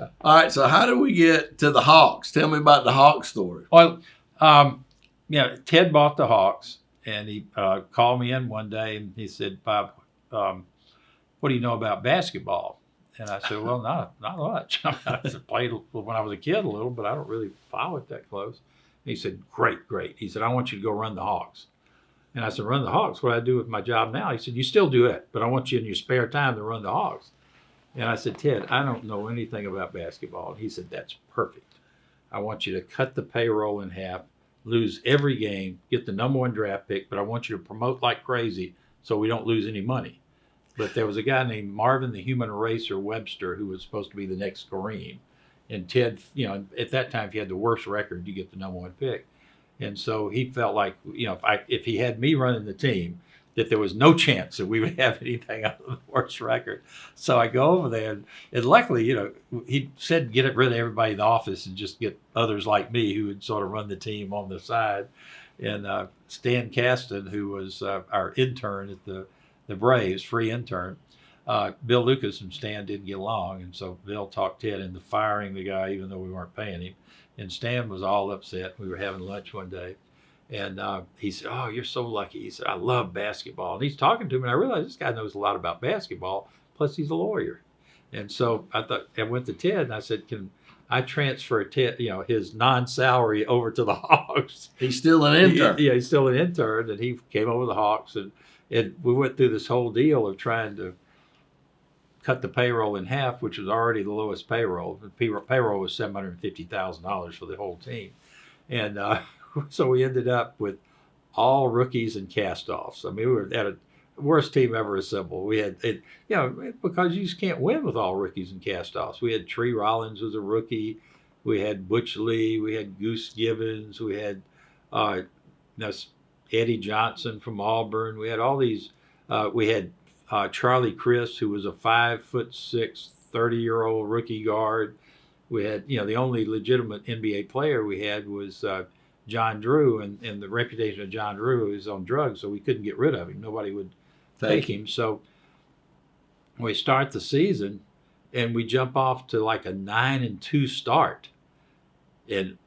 Yeah. All right. So how do we get to the Hawks? Tell me about the Hawks story. Well, Ted bought the Hawks, and he called me in one day, and he said, "Bob, what do you know about basketball?" And I said, "Well, not much. I played when I was a kid a little, but I don't really follow it that close." And he said, "Great." He said, "I want you to go run the Hawks." And I said, "Run the Hawks? What do I do with my job now?" He said, "You still do it, but I want you in your spare time to run the Hawks." And I said, "Ted, I don't know anything about basketball." And he said, "That's perfect. I want you to cut the payroll in half, lose every game, get the #1 draft pick, but I want you to promote like crazy so we don't lose any money." But there was a guy named Marvin the Human Eraser Webster who was supposed to be the next Kareem. And Ted, at that time, if you had the worst record, you get the #1 pick. And so he felt like, if he had me running the team, that there was no chance that we would have anything out of the worst record. So I go over there, and luckily, he said get rid of everybody in the office and just get others like me who would sort of run the team on the side. And Stan Caston, who was our intern at the Braves, free intern, Bill Lucas and Stan didn't get along, and so Bill talked Ted into firing the guy even though we weren't paying him. And Stan was all upset. We were having lunch one day, and he said, "Oh, you're so lucky." He said, "I love basketball." And he's talking to me, and I realized this guy knows a lot about basketball, plus he's a lawyer. And so I went to Ted, and I said, "Can I transfer Ted, his non-salary over to the Hawks?" He's still an intern. Yeah, he's still an intern, and he came over to the Hawks, and we went through this whole deal of trying to cut the payroll in half, which was already the lowest payroll. The payroll was $750,000 for the whole team. And so we ended up with all rookies and cast-offs. I mean, we were at a worst team ever assembled. We had, because you just can't win with all rookies and cast-offs. We had Tree Rollins was a rookie. We had Butch Lee. We had Goose Gibbons. We had Eddie Johnson from Auburn. We had all these. We had Charlie Chris, who was a 5'6", 30-year-old rookie guard. We had, the only legitimate NBA player we had was John Drew, and the reputation of John Drew is on drugs, so we couldn't get rid of him. Nobody would take him. So we start the season, and we jump off to like a 9-2 start, and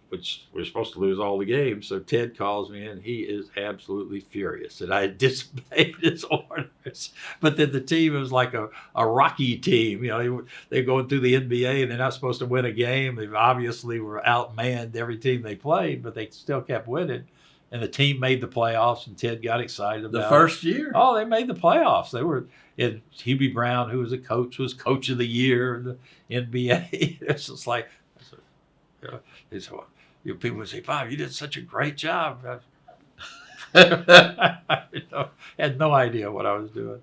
which we're supposed to lose all the games. So Ted calls me in. He is absolutely furious that I had disobeyed his orders. But then the team was like a Rocky team. They're going through the NBA, and they're not supposed to win a game. They obviously were outmanned every team they played, but they still kept winning. And the team made the playoffs, and Ted got excited about the first year. Oh, they made the playoffs. They were. And Hubie Brown, who was a coach, was coach of the year in the NBA. It's just like, people would say, "Bob, you did such a great job." I had no idea what I was doing.